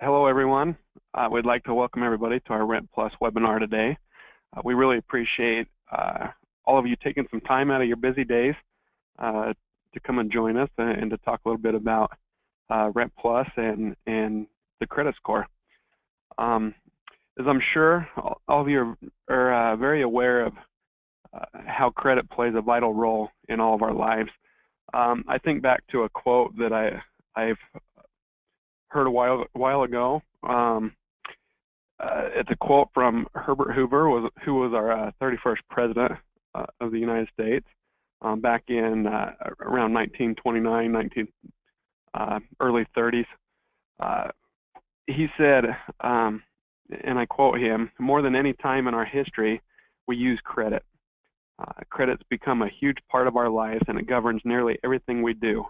Hello, everyone. We'd like to welcome everybody to our RentPlus webinar today. We really appreciate all of you taking some time out of your busy days to come and join us and to talk a little bit about RentPlus and the credit score. As I'm sure all of you are very aware of how credit plays a vital role in all of our lives. I think back to a quote that I've heard a while ago. It's a quote from Herbert Hoover, who was our 31st president of the United States back in around 1929, early 30s. He said, and I quote him, "More than any time in our history, we use credit. Credit's become a huge part of our lives, and it governs nearly everything we do."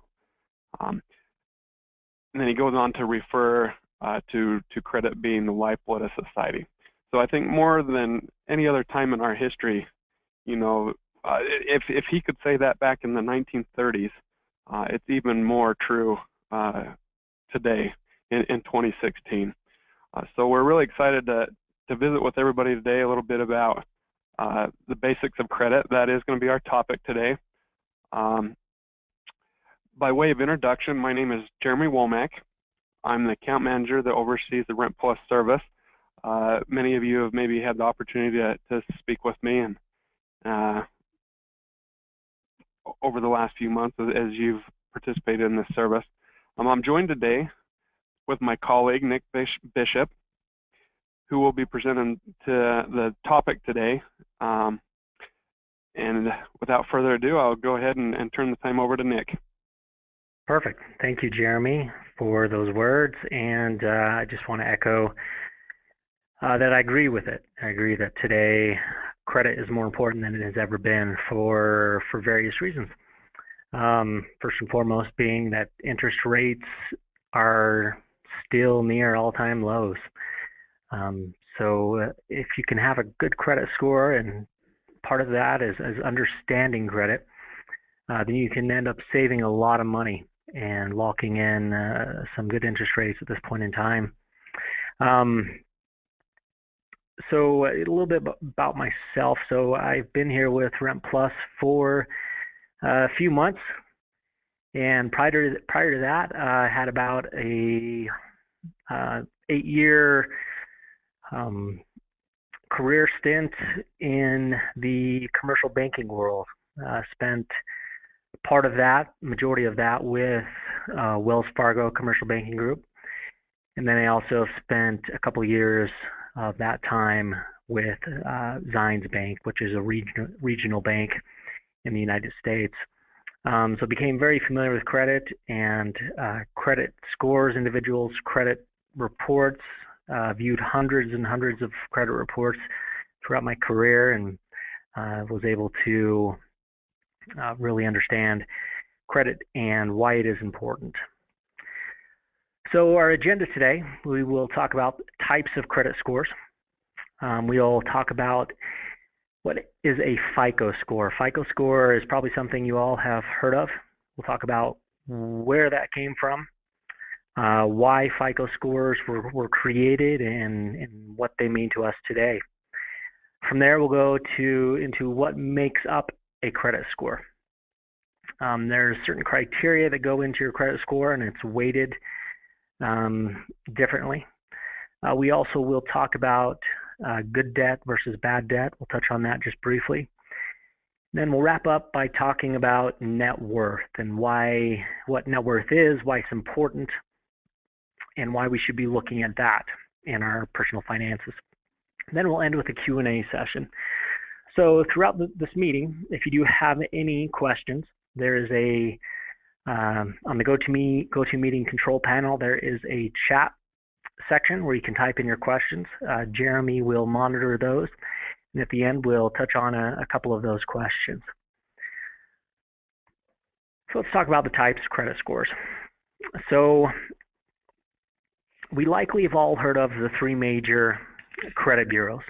And then he goes on to refer to credit being the lifeblood of society. So I think more than any other time in our history, you know, if he could say that back in the 1930s, it's even more true today in 2016. So we're really excited to visit with everybody today a little bit about the basics of credit. That is going to be our topic today. By way of introduction, my name is Jeremy Womack. I'm the account manager that oversees the RentPlus service. Many of you have maybe had the opportunity to speak with me and over the last few months as you've participated in this service. I'm joined today with my colleague, Nick Bishop, who will be presenting to the topic today. And without further ado, I'll go ahead and turn the time over to Nick. Perfect. Thank you, Jeremy, for those words. And I just want to echo that I agree with it. I agree that today credit is more important than it has ever been for various reasons. First and foremost being that interest rates are still near all-time lows. So if you can have a good credit score, and part of that is understanding credit, then you can end up saving a lot of money and locking in some good interest rates at this point in time. So a little bit about myself. So I've been here with RentPlus for a few months, and prior to that, I had about a 8-year career stint in the commercial banking world. Spent part of that, majority of that, with Wells Fargo Commercial Banking Group. And then I also spent a couple years of that time with Zions Bank, which is a regional bank in the United States. So became very familiar with credit and credit scores, individuals' credit reports, viewed hundreds and hundreds of credit reports throughout my career, and was able to really understand credit and why it is important. So our agenda today, we will talk about types of credit scores. We'll talk about what is a FICO score. FICO score is probably something you all have heard of. We'll talk about where that came from, why FICO scores were created, and what they mean to us today. From there, we'll go into what makes up a credit score. There's certain criteria that go into your credit score, and it's weighted differently. We also will talk about good debt versus bad debt. We'll touch on that just briefly. Then we'll wrap up by talking about net worth and what net worth is, why it's important, and why we should be looking at that in our personal finances. Then we'll end with a Q&A session. So throughout this meeting, if you do have any questions, there is on the GoToMeeting control panel, there is a chat section where you can type in your questions. Jeremy will monitor those, and at the end, we'll touch on a couple of those questions. So let's talk about the types of credit scores. So we likely have all heard of the three major credit bureaus,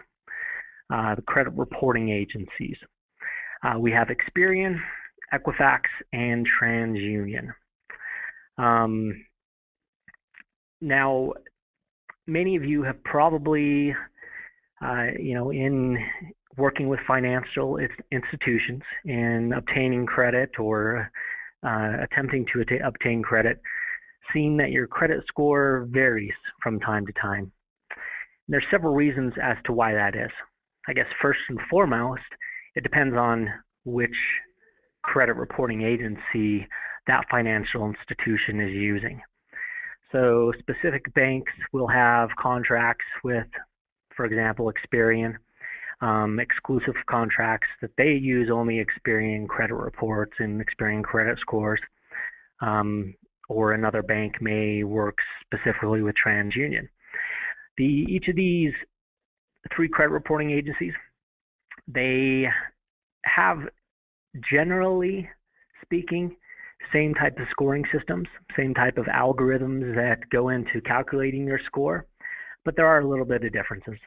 the credit reporting agencies. We have Experian, Equifax, and TransUnion. Now, many of you have probably, in working with financial institutions and obtaining credit or attempting to obtain credit, seen that your credit score varies from time to time. And there's several reasons as to why that is. I guess first and foremost, it depends on which credit reporting agency that financial institution is using. So specific banks will have contracts with, for example, Experian, exclusive contracts that they use only Experian credit reports and Experian credit scores, or another bank may work specifically with TransUnion. Each of these 3 credit reporting agencies, they have, generally speaking, same type of scoring systems, same type of algorithms that go into calculating your score, but there are a little bit of differences.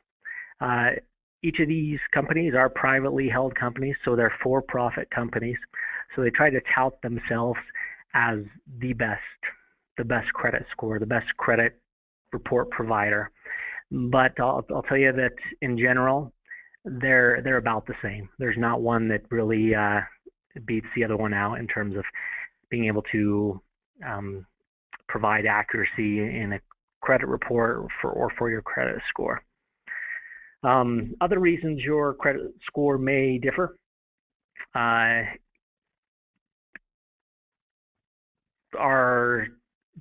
Each of these companies are privately held companies, so they're for-profit companies. So they try to tout themselves as the best credit score, the best credit report provider. But I'll tell you that in general, they're about the same. There's not one that really beats the other one out in terms of being able to provide accuracy in a credit report for your credit score. Other reasons your credit score may differ are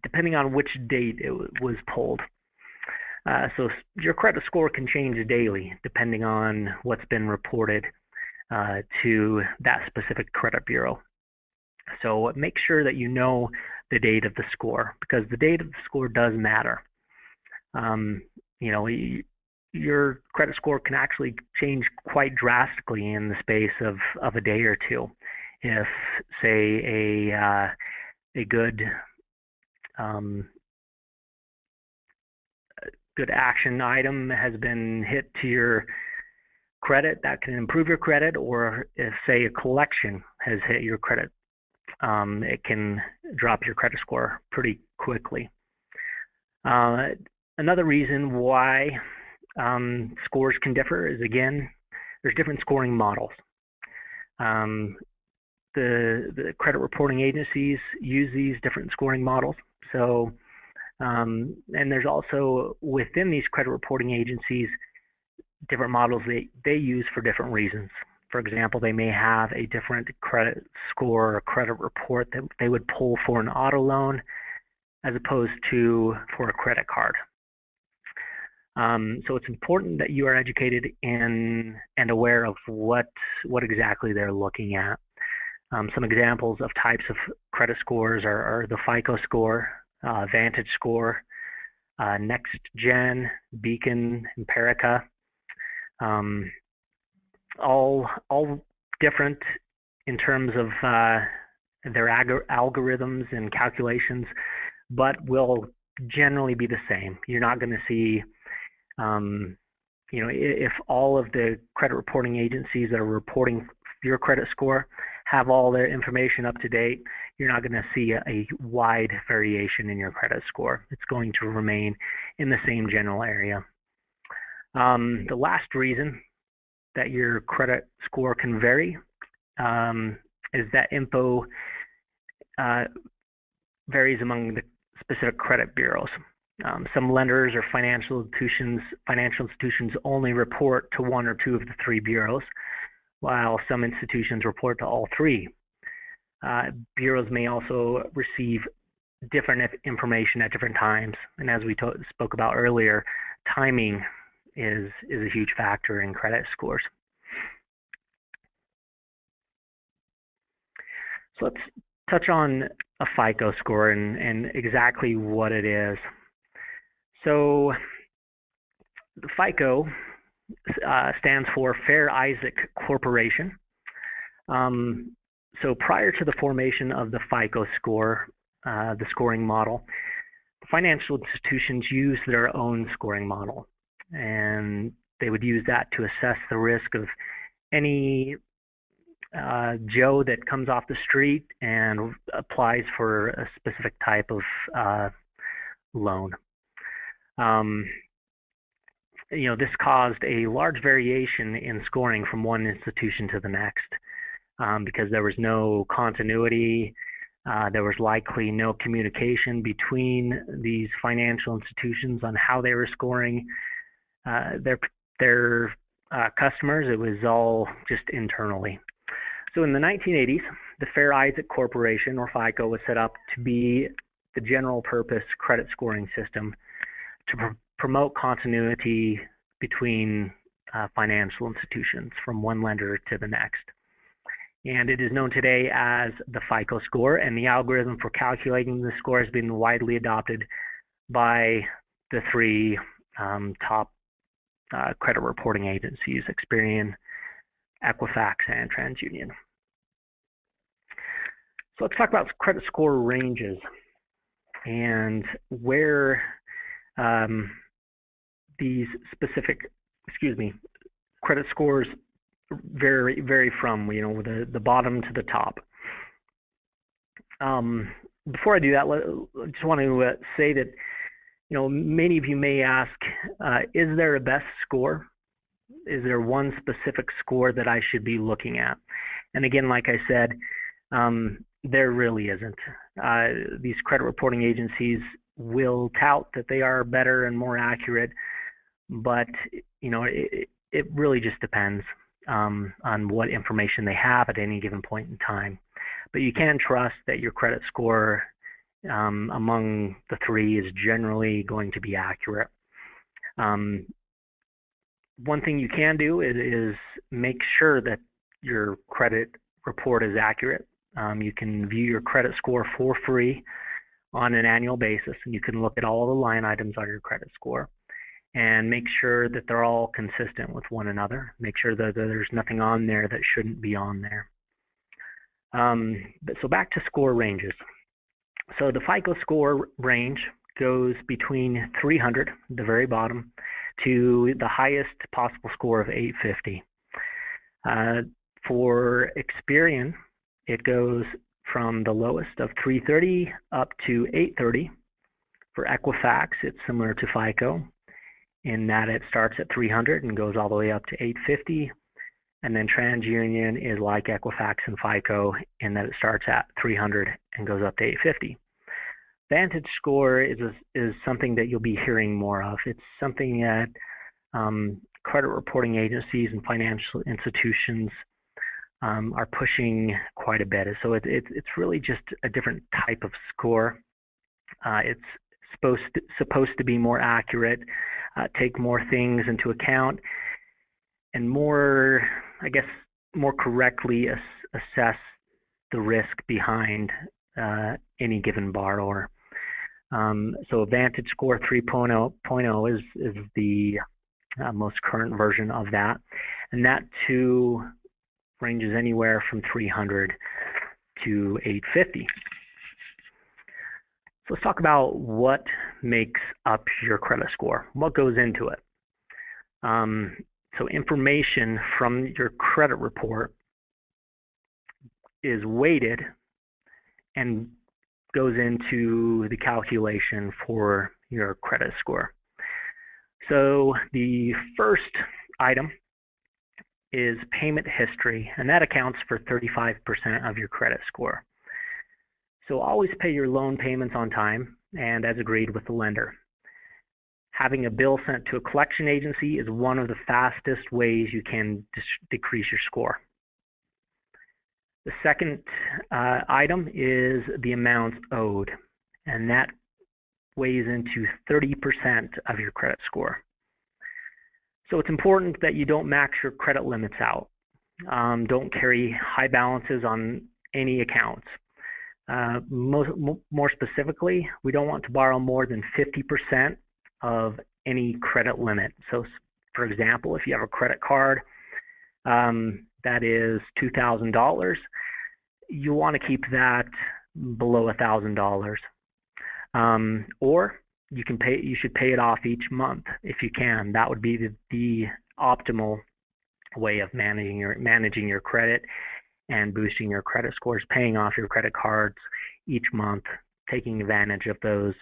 depending on which date it was pulled. So your credit score can change daily depending on what's been reported to that specific credit bureau. So make sure that you know the date of the score, because the date of the score does matter. Your credit score can actually change quite drastically in the space of a day or two. If, say, a good action item has been hit to your credit, that can improve your credit, or if, say, a collection has hit your credit, it can drop your credit score pretty quickly. Another reason why scores can differ is, again, there's different scoring models. The credit reporting agencies use these different scoring models. So, and there's also within these credit reporting agencies different models they use for different reasons. For example, they may have a different credit score or credit report that they would pull for an auto loan as opposed to for a credit card. So it's important that you are educated in and aware of what exactly they're looking at. Some examples of types of credit scores are the FICO Score, Vantage Score, Next Gen, Beacon, Empirica. All different in terms of their algorithms and calculations, but will generally be the same. You're not going to see, if all of the credit reporting agencies that are reporting your credit score have all their information up to date, you're not going to see a wide variation in your credit score. It's going to remain in the same general area. The last reason that your credit score can vary is that info varies among the specific credit bureaus. Some lenders or financial institutions only report to one or two of the 3 bureaus, while some institutions report to all 3. Bureaus may also receive different information at different times, and as we spoke about earlier, timing is a huge factor in credit scores. So let's touch on a FICO score and exactly what it is. So the FICO stands for Fair Isaac Corporation. So prior to the formation of the FICO score, the scoring model, financial institutions used their own scoring model, and they would use that to assess the risk of any Joe that comes off the street and applies for a specific type of loan. this caused a large variation in scoring from one institution to the next because there was no continuity. There was likely no communication between these financial institutions on how they were scoring their customers. It was all just internally. So in the 1980s, the Fair Isaac Corporation, or FICO, was set up to be the general purpose credit scoring system to promote continuity between financial institutions from one lender to the next. And it is known today as the FICO Score, and the algorithm for calculating the score has been widely adopted by the three top credit reporting agencies, Experian, Equifax, and TransUnion. So let's talk about credit score ranges and where these specific, credit scores vary from, the bottom to the top. Before I do that, I just want to say that, many of you may ask, is there a best score? Is there one specific score that I should be looking at? And again, like I said, there really isn't. These credit reporting agencies will tout that they are better and more accurate, but it really just depends on what information they have at any given point in time. But you can trust that your credit score among the three is generally going to be accurate. One thing you can do is make sure that your credit report is accurate. You can view your credit score for free on an annual basis, and you can look at all the line items on your credit score and make sure that they're all consistent with one another. Make sure that there's nothing on there that shouldn't be on there. So back to score ranges. So the FICO Score range goes between 300, the very bottom, to the highest possible score of 850. For Experian, it goes from the lowest of 330 up to 830. For Equifax, it's similar to FICO in that it starts at 300 and goes all the way up to 850. And then TransUnion is like Equifax and FICO in that it starts at 300 and goes up to 850. Vantage Score is something that you'll be hearing more of. It's something that credit reporting agencies and financial institutions are pushing quite a bit. So it's really just a different type of score. It's supposed to be more accurate, take more things into account, and more correctly assess the risk behind any given borrower. So Vantage Score 3.0 is the most current version of that, and that too ranges anywhere from 300 to 850. So let's talk about what makes up your credit score. What goes into it? So information from your credit report is weighted and goes into the calculation for your credit score. So the first item is payment history, and that accounts for 35% of your credit score. So always pay your loan payments on time and as agreed with the lender. Having a bill sent to a collection agency is one of the fastest ways you can decrease your score. The second item is the amount owed, and that weighs into 30% of your credit score. So it's important that you don't max your credit limits out. Don't carry high balances on any accounts. More specifically, we don't want to borrow more than 50% of any credit limit. So, for example, if you have a credit card that is $2,000, you want to keep that below $1,000. Or you should pay it off each month if you can. That would be the optimal way of managing your credit and boosting your credit scores, paying off your credit cards each month, taking advantage of those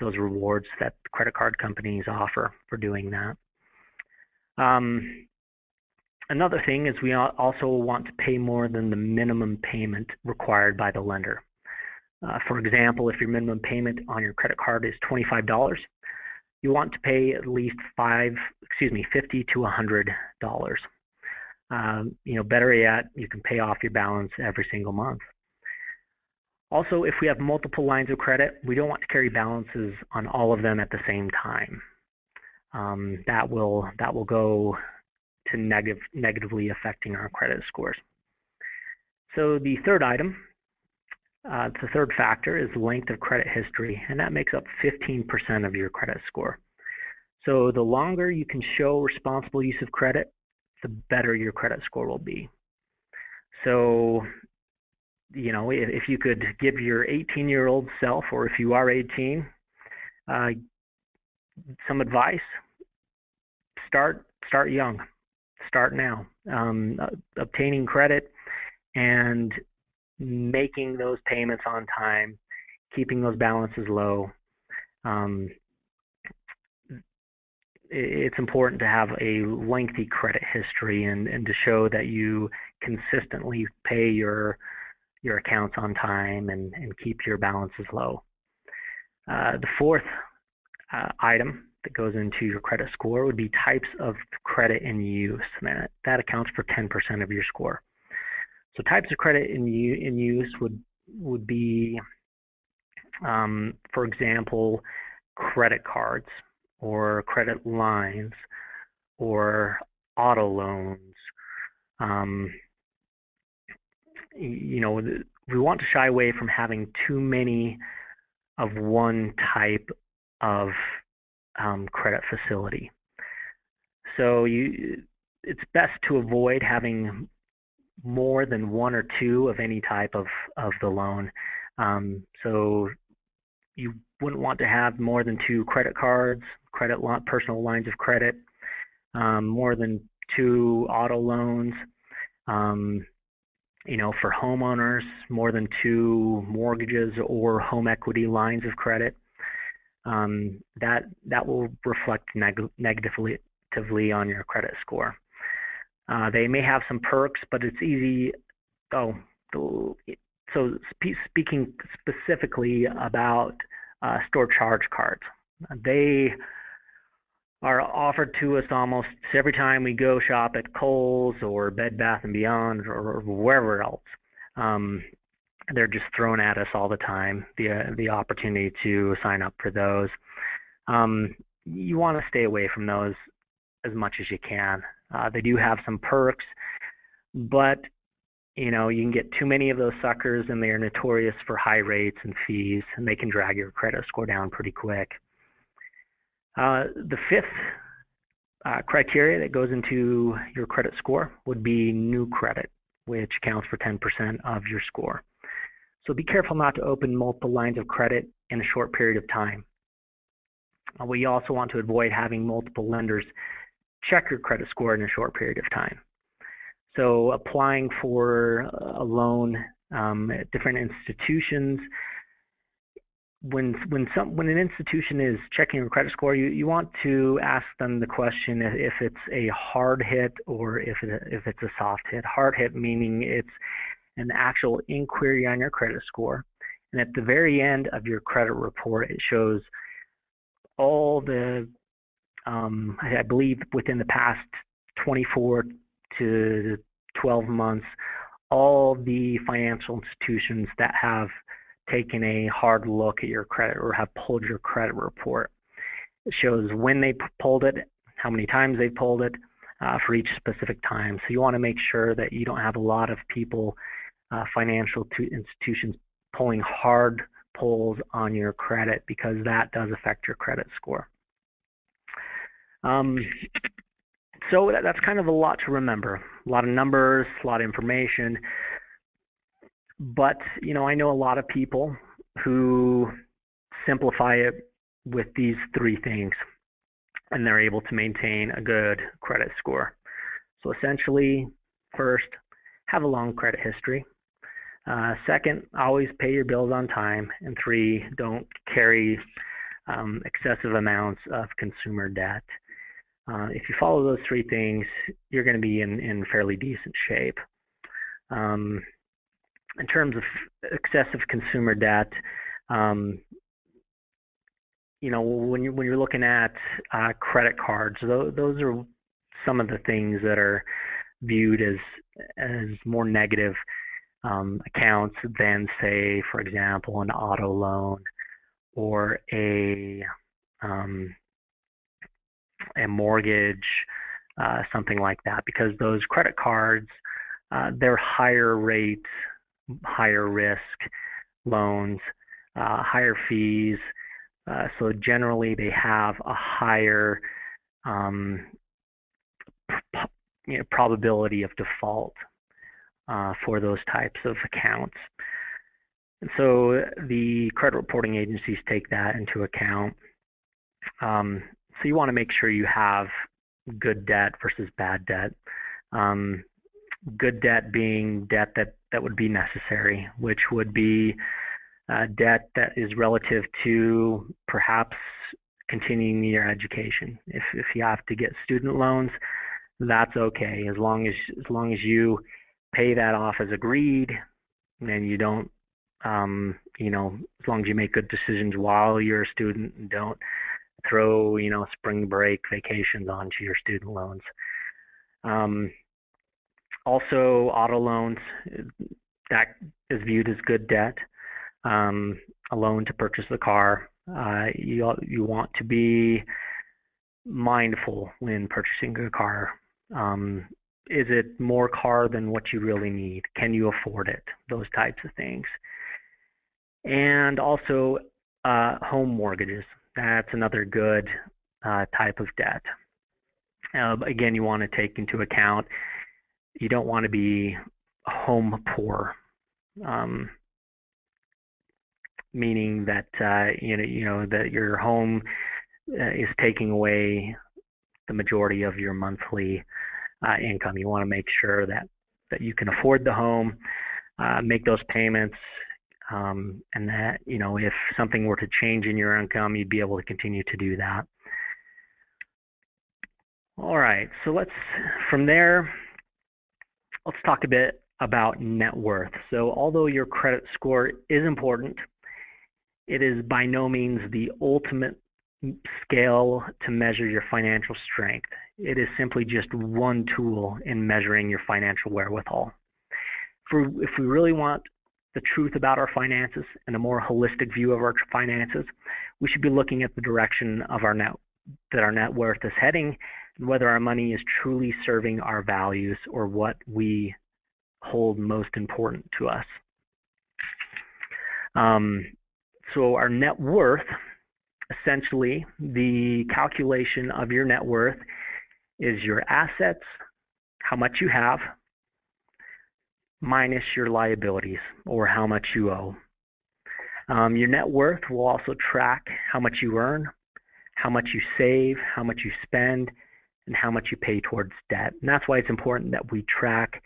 rewards that credit card companies offer for doing that. Another thing is we also want to pay more than the minimum payment required by the lender. For example, if your minimum payment on your credit card is $25, you want to pay at least $50 to $100. Better yet, you can pay off your balance every single month. Also, if we have multiple lines of credit, we don't want to carry balances on all of them at the same time. That will go to negatively affecting our credit scores. So the third item, the third factor is length of credit history, and that makes up 15% of your credit score. So the longer you can show responsible use of credit, the better your credit score will be. So, if you could give your 18-year-old self, or if you are 18, some advice, start young. Start now. Obtaining credit and making those payments on time, keeping those balances low. It's important to have a lengthy credit history and to show that you consistently pay your accounts on time and keep your balances low. The fourth item that goes into your credit score would be types of credit in use. That accounts for 10% of your score. So types of credit in use would be, for example, credit cards or credit lines or auto loans. We want to shy away from having too many of one type of credit facility. So it's best to avoid having more than one or two of any type of the loan. So you wouldn't want to have more than 2 credit cards, personal lines of credit, more than 2 auto loans. For homeowners, more than 2 mortgages or home equity lines of credit. That will reflect negatively on your credit score. They may have some perks, but it's easy. So speaking specifically about store charge cards, they are offered to us almost every time we go shop at Kohl's or Bed Bath & Beyond or wherever else. They're just thrown at us all the time, the opportunity to sign up for those. You want to stay away from those as much as you can. They do have some perks, but you can get too many of those suckers, and they are notorious for high rates and fees, and they can drag your credit score down pretty quick. The fifth criteria that goes into your credit score would be new credit, which accounts for 10% of your score. So be careful not to open multiple lines of credit in a short period of time. We also want to avoid having multiple lenders check your credit score in a short period of time. So applying for a loan at different institutions, when an institution is checking your credit score, you want to ask them the question if it's a hard hit or if it's a soft hit. Hard hit meaning it's an actual inquiry on your credit score, and at the very end of your credit report, it shows all the I believe within the past 24 to 12 months, all the financial institutions that have taken a hard look at your credit or have pulled your credit report. It shows when they pulled it, how many times they pulled it for each specific time. So you want to make sure that you don't have a lot of people, financial institutions, pulling hard pulls on your credit, because that does affect your credit score. So that's kind of a lot to remember. A lot of numbers, a lot of information. But, I know a lot of people who simplify it with these 3 things, and they're able to maintain a good credit score. So essentially, first, have a long credit history. Second, always pay your bills on time. And 3, don't carry excessive amounts of consumer debt. If you follow those three things, you're going to be in fairly decent shape. In terms of excessive consumer debt, you know, when you're looking at credit cards, those are some of the things that are viewed as more negative accounts than, say, for example, an auto loan or a mortgage, something like that, because those credit cards, they're higher rate, higher risk loans, higher fees, so generally they have a higher probability of default for those types of accounts. And so the credit reporting agencies take that into account. So you want to make sure you have good debt versus bad debt. Good debt being debt that would be necessary, which would be debt that is relative to perhaps continuing your education. If you have to get student loans, that's okay, as long as you pay that off as agreed, and you don't, you know, as long as you make good decisions while you're a student and don't throw, you know, spring break vacations onto your student loans. Also, auto loans, that is viewed as good debt. A loan to purchase the car. You want to be mindful when purchasing a car. Is it more car than what you really need? Can you afford it? Those types of things. And also home mortgages. That's another good type of debt. Again, you want to take into account, you don't want to be home poor, meaning that you know that your home is taking away the majority of your monthly income. You want to make sure that you can afford the home, make those payments, and that, you know, if something were to change in your income, you'd be able to continue to do that. All right, so from there, let's talk a bit about net worth. So although your credit score is important, it is by no means the ultimate scale to measure your financial strength. It is simply just one tool in measuring your financial wherewithal. If we really want the truth about our finances and a more holistic view of our finances, we should be looking at the direction of our net worth is heading, and whether our money is truly serving our values or what we hold most important to us. So our net worth, essentially, the calculation of your net worth is your assets, how much you have, minus your liabilities, or how much you owe. Your net worth will also track how much you earn, how much you save, how much you spend, and how much you pay towards debt. And that's why it's important that we track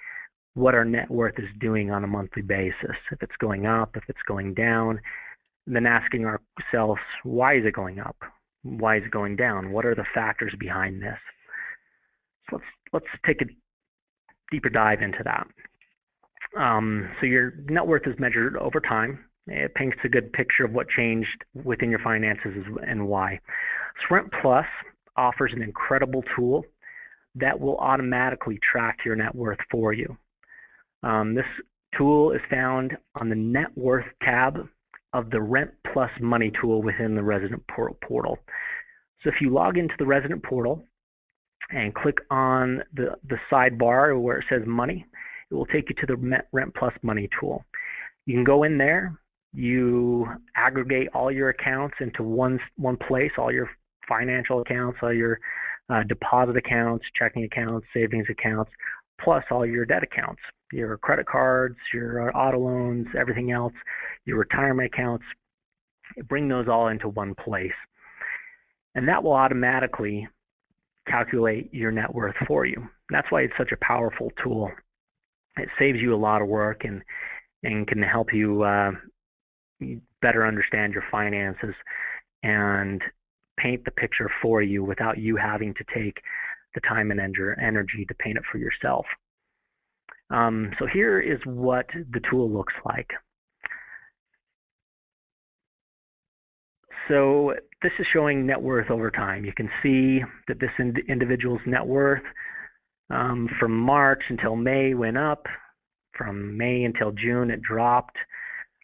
what our net worth is doing on a monthly basis. If it's going up, if it's going down, and then asking ourselves, why is it going up? Why is it going down? What are the factors behind this? So let's take a deeper dive into that. So your net worth is measured over time. It paints a good picture of what changed within your finances and why. So RentPlus offers an incredible tool that will automatically track your net worth for you. This tool is found on the net worth tab of the RentPlus Money tool within the resident portal. So if you log into the resident portal and click on the sidebar where it says Money, it will take you to the RentPlus Money tool. You can go in there, you aggregate all your accounts into one place, all your financial accounts, all your deposit accounts, checking accounts, savings accounts, plus all your debt accounts, your credit cards, your auto loans, everything else, your retirement accounts. Bring those all into one place. And that will automatically calculate your net worth for you. That's why it's such a powerful tool. It saves you a lot of work and can help you better understand your finances and paint the picture for you without you having to take the time and energy to paint it for yourself. So here is what the tool looks like. So this is showing net worth over time. You can see that this individual's net worth from March until May went up. From May until June, it dropped.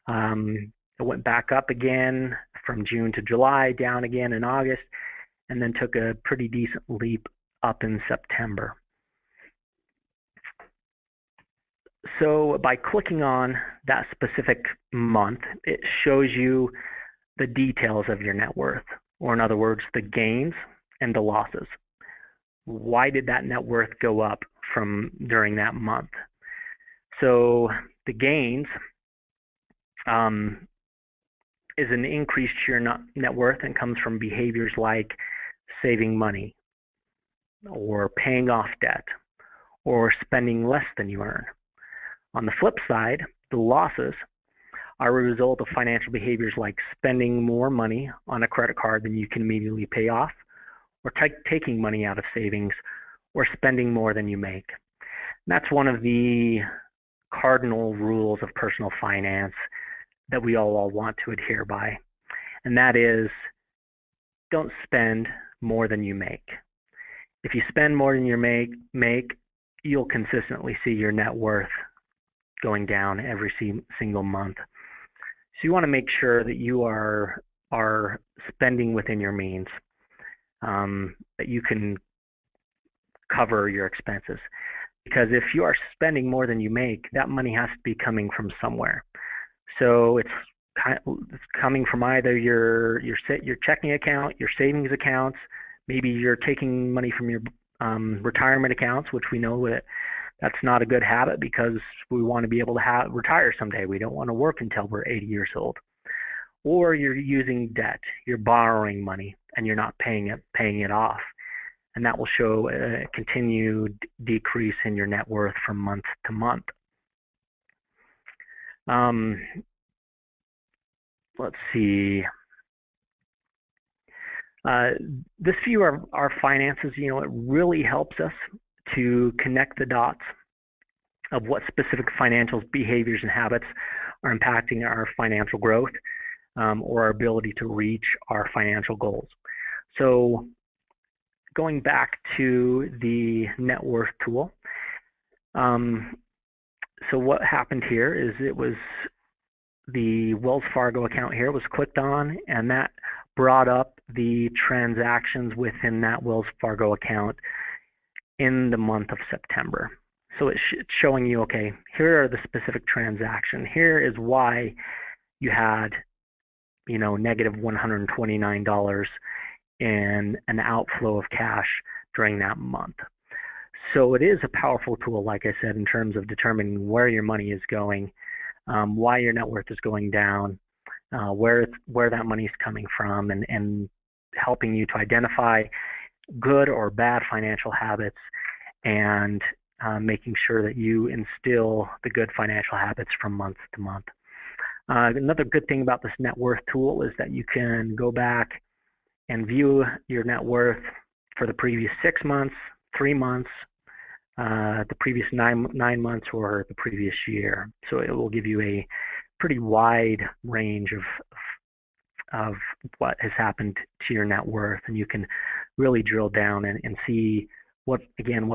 It went back up again from June to July, down again in August, and then took a pretty decent leap up in September. So by clicking on that specific month, it shows you the details of your net worth, or in other words, the gains and the losses. Why did that net worth go up from during that month? So the gains is an increase to your net worth and comes from behaviors like saving money or paying off debt or spending less than you earn. On the flip side, the losses are a result of financial behaviors like spending more money on a credit card than you can immediately pay off, or taking money out of savings, or spending more than you make. And that's one of the cardinal rules of personal finance that we all want to adhere by, and that is don't spend more than you make. If you spend more than you make, you'll consistently see your net worth going down every single month. So you want to make sure that you are spending within your means, that you can cover your expenses. Because if you are spending more than you make, that money has to be coming from somewhere. So it's coming from either your checking account, your savings accounts. Maybe you're taking money from your retirement accounts, which we know that that's not a good habit because we want to be able to retire someday. We don't want to work until we're 80 years old. Or you're using debt. You're borrowing money and you're not paying it off. And that will show a continued decrease in your net worth from month to month. Let's see. This view of our finances, it really helps us to connect the dots of what specific financial behaviors and habits are impacting our financial growth or our ability to reach our financial goals. So going back to the net worth tool, so what happened here is it was the Wells Fargo account here was clicked on, and that brought up the transactions within that Wells Fargo account in the month of September. So it's showing you, okay, here are the specific transactions. Here is why you had, negative $129 in an outflow of cash during that month. So it is a powerful tool, like I said, in terms of determining where your money is going, why your net worth is going down, where that money is coming from, and helping you to identify good or bad financial habits, and making sure that you instill the good financial habits from month to month. Another good thing about this net worth tool is that you can go back and view your net worth for the previous 6 months, 3 months, the previous nine months, or the previous year. So it will give you a pretty wide range of what has happened to your net worth, and you can really drill down and see what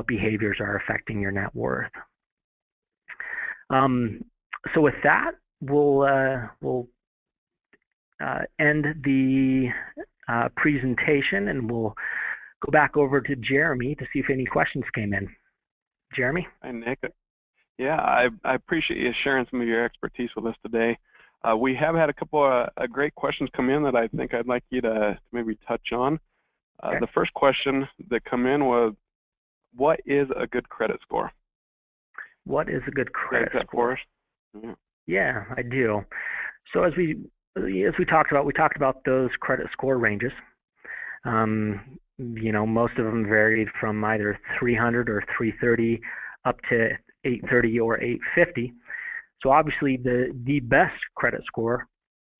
behaviors are affecting your net worth. So with that, we'll end the presentation, and we'll go back over to Jeremy to see if any questions came in. Jeremy? Hi, Nick. Yeah, I appreciate you sharing some of your expertise with us today. We have had a couple of great questions come in that I think I'd like you to maybe touch on. Okay. The first question that come in was, what is a good credit score? What is a good credit score? For us? Yeah, I do. So as we talked about those credit score ranges. Most of them varied from either 300 or 330 up to 830 or 850. So obviously the best credit score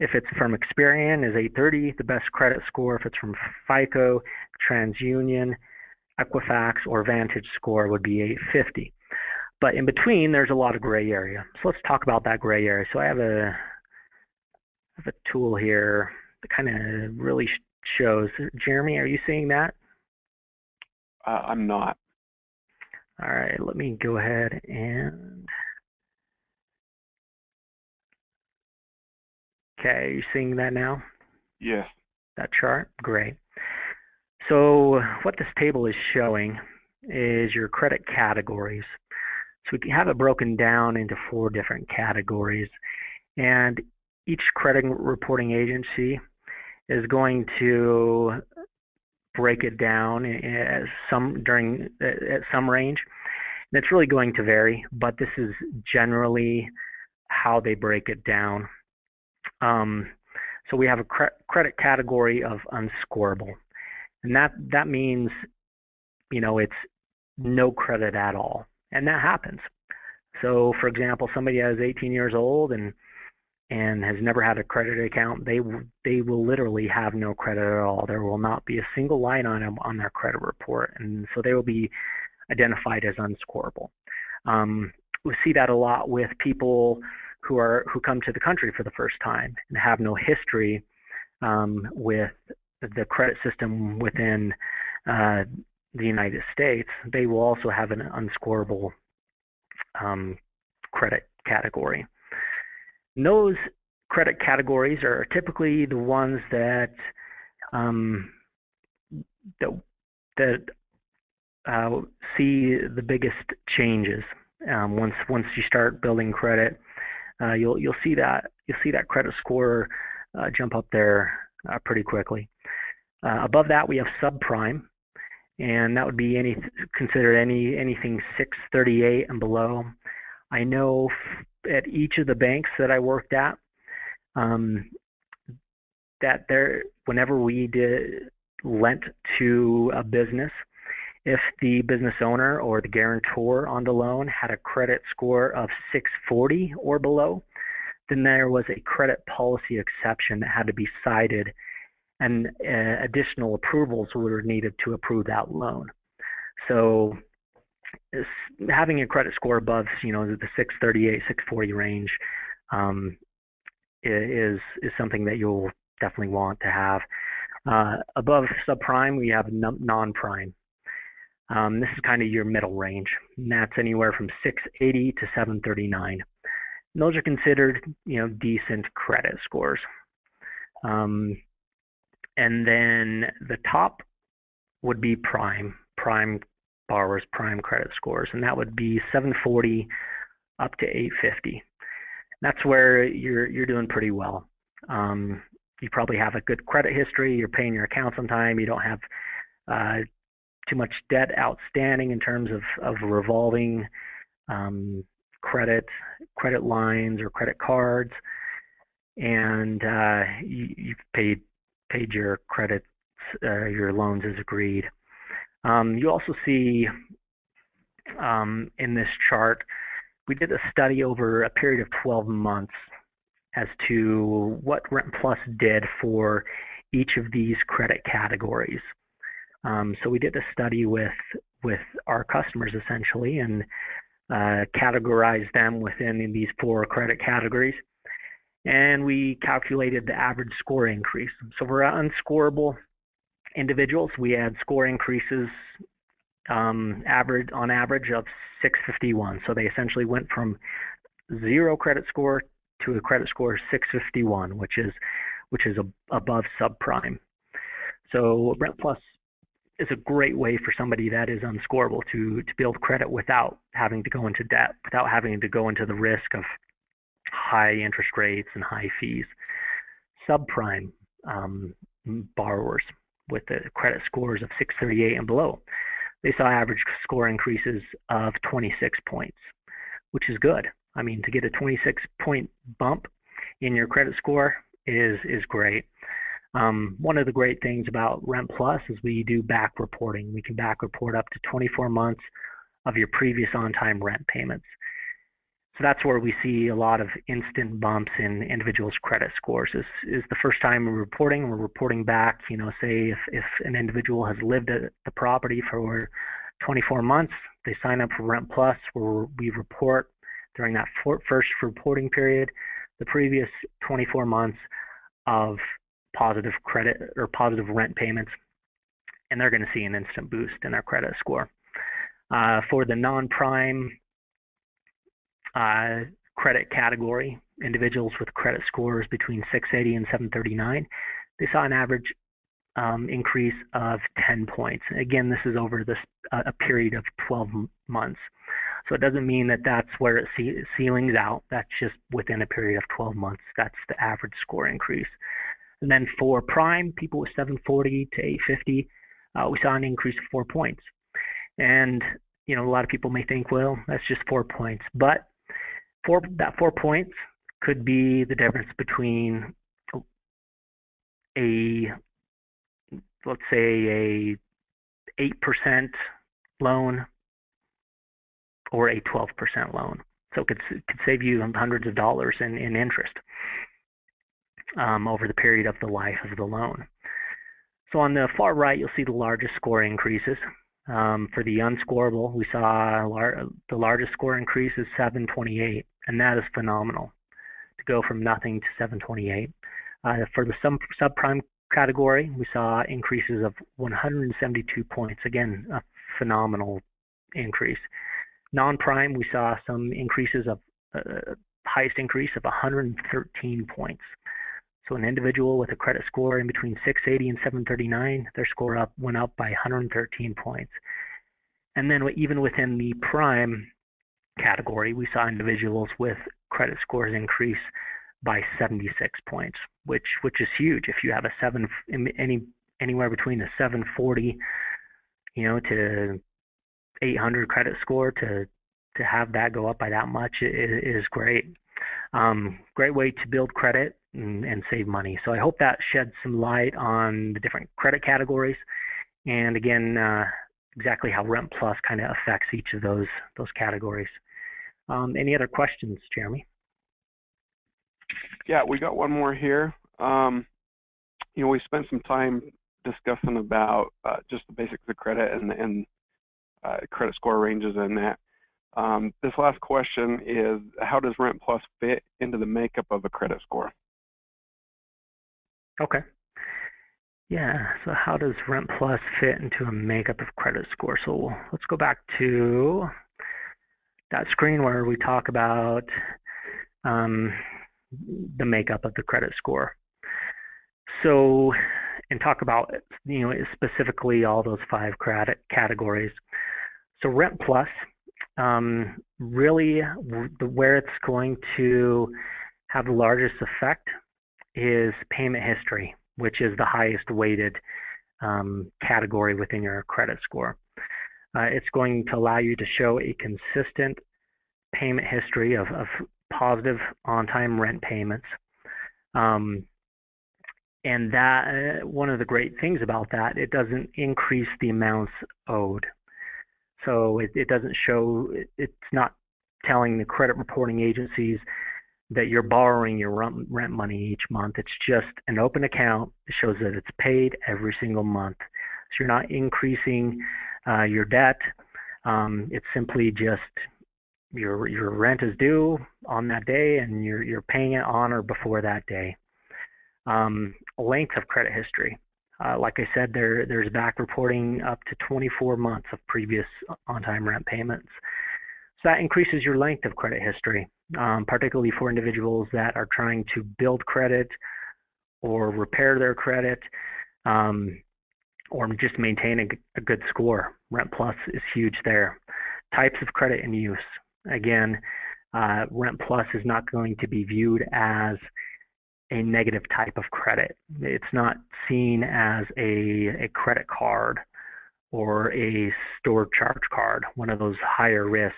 If it's from Experian, is 830, the best credit score. If it's from FICO, TransUnion, Equifax, or Vantage Score would be 850. But in between, there's a lot of gray area. So let's talk about that gray area. So I have a tool here that kind of really shows. Jeremy, are you seeing that? I'm not. All right, let me go ahead and... Okay, are you seeing that now? Yes. That chart? Great. So what this table is showing is your credit categories. So we have it broken down into 4 different categories, and each credit reporting agency is going to break it down at some range. And it's really going to vary, but this is generally how they break it down. So we have a credit category of unscorable, and that means, it's no credit at all, and that happens. So, for example, somebody is 18 years old and has never had a credit account, they will literally have no credit at all. There will not be a single line on their credit report, and so they will be identified as unscorable. We see that a lot with people who come to the country for the first time and have no history with the credit system within the United States. They will also have an unscorable credit category. And those credit categories are typically the ones that see the biggest changes. Once you start building credit, you'll see that credit score jump up there pretty quickly. Above that, we have subprime, and that would be considered anything 638 and below. I know at each of the banks that I worked at, that whenever we lent to a business, if the business owner or the guarantor on the loan had a credit score of 640 or below, then there was a credit policy exception that had to be cited, and additional approvals were needed to approve that loan. So having a credit score above, the 638, 640 range is something that you'll definitely want to have. Above subprime, we have non-prime. This is kind of your middle range, and that's anywhere from 680 to 739. And those are considered, decent credit scores. And then the top would be prime borrowers, prime credit scores, and that would be 740 up to 850. That's where you're doing pretty well. You probably have a good credit history. You're paying your accounts on time. You don't have too much debt outstanding in terms of revolving credit lines or credit cards, and you've paid your credits, your loans as agreed. You also see in this chart, we did a study over a period of 12 months as to what RentPlus did for each of these credit categories. So we did a study with our customers essentially, and categorized them within these 4 credit categories, and we calculated the average score increase. So for unscorable individuals, we had score increases on average of 651. So they essentially went from 0 credit score to a credit score of 651, which is above subprime. So RentPlus is a great way for somebody that is unscorable to build credit without having to go into debt, without having to go into the risk of high interest rates and high fees. Subprime borrowers with the credit scores of 638 and below, they saw average score increases of 26 points, which is good. I mean, to get a 26-point bump in your credit score is great. One of the great things about RentPlus is we do back reporting. We can back report up to 24 months of your previous on-time rent payments. So that's where we see a lot of instant bumps in individuals' credit scores. Is the first time we're reporting back, say if an individual has lived at the property for 24 months, they sign up for RentPlus, where we report during that first reporting period the previous 24 months of positive credit or positive rent payments, and they're going to see an instant boost in their credit score. For the non-prime credit category, individuals with credit scores between 680 and 739, they saw an average increase of 10 points. Again, this is over a period of 12 months. So it doesn't mean that that's where it ceilings out. That's just within a period of 12 months. That's the average score increase. And then for prime, people with 740 to 850, we saw an increase of 4 points. And a lot of people may think, well, that's just 4 points. But that 4 points could be the difference between let's say a 8% loan or a 12% loan. So it could save you hundreds of dollars in interest over the period of the life of the loan. So on the far right, you'll see the largest score increases. For the unscorable, we saw the largest score increase is 728, and that is phenomenal to go from nothing to 728. For the subprime category, we saw increases of 172 points. Again, a phenomenal increase. Non-prime, we saw some increases of highest increase of 113 points. So an individual with a credit score in between 680 and 739, their score went up by 113 points. And then even within the prime category, we saw individuals with credit scores increase by 76 points, which is huge. If you have anywhere between a 740, to 800 credit score, to have that go up by that much is great. Great way to build credit and save money. So I hope that sheds some light on the different credit categories, and again, exactly how RentPlus kind of affects each of those categories. Any other questions, Jeremy? Yeah, we got one more here. We spent some time discussing about just the basics of credit and credit score ranges and that. This last question is, how does RentPlus fit into the makeup of a credit score? Okay. Yeah, so how does RentPlus fit into a makeup of credit score? So let's go back to that screen where we talk about the makeup of the credit score. So, and talk about, specifically all those 5 credit categories. So RentPlus, really where it's going to have the largest effect is payment history, which is the highest weighted category within your credit score. It's going to allow you to show a consistent payment history of positive on-time rent payments. And that one of the great things about that, it doesn't increase the amounts owed. So it doesn't show, it's not telling the credit reporting agencies that you're borrowing your rent money each month. It's just an open account. It shows that it's paid every single month. So you're not increasing your debt. It's simply just your rent is due on that day, and you're paying it on or before that day. Length of credit history. Like I said, there's back reporting up to 24 months of previous on-time rent payments. So that increases your length of credit history, particularly for individuals that are trying to build credit or repair their credit, or just maintain a good score. RentPlus is huge there. Types of credit and use. Again, RentPlus is not going to be viewed as a negative type of credit. It's not seen as a credit card or a stored charge card, one of those higher risk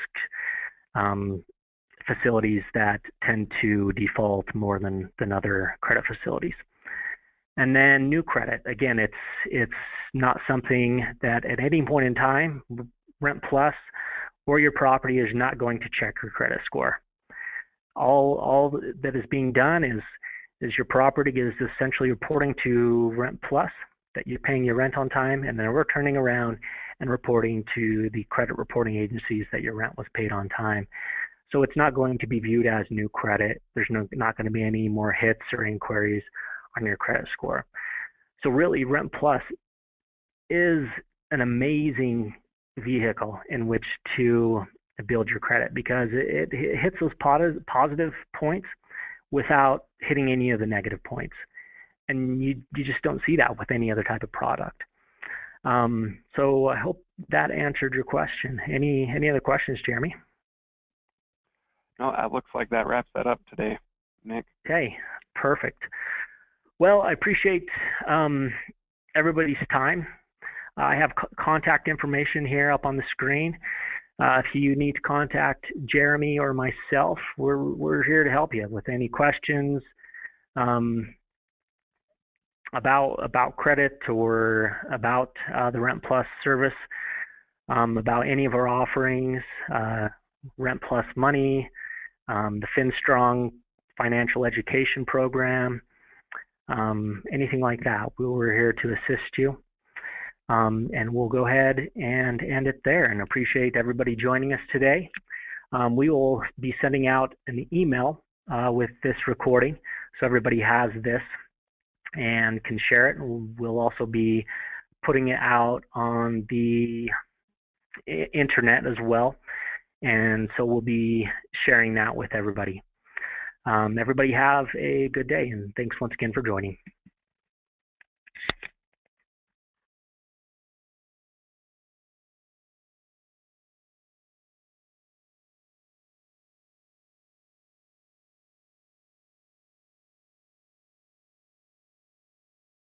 facilities that tend to default more than other credit facilities. And then new credit. Again, it's not something that at any point in time, RentPlus or your property is not going to check your credit score. All that is being done is your property is essentially reporting to RentPlus that you're paying your rent on time, and then we're turning around and reporting to the credit reporting agencies that your rent was paid on time. So it's not going to be viewed as new credit. There's not going to be any more hits or inquiries on your credit score. So really, RentPlus is an amazing vehicle in which to build your credit, because it hits those positive points without hitting any of the negative points. And you just don't see that with any other type of product. So I hope that answered your question. Any other questions, Jeremy? No, it looks like that wraps that up today, Nick. Okay, perfect. Well, I appreciate everybody's time. I have contact information here up on the screen. If you need to contact Jeremy or myself, we're here to help you with any questions about credit or about the RentPlus service, about any of our offerings, RentPlus Money, the FinStrong financial education program, anything like that. We're here to assist you. And we'll go ahead and end it there, and appreciate everybody joining us today. We will be sending out an email with this recording, so everybody has this and can share it. We'll also be putting it out on the internet as well, and so we'll be sharing that with everybody. Everybody have a good day, and thanks once again for joining.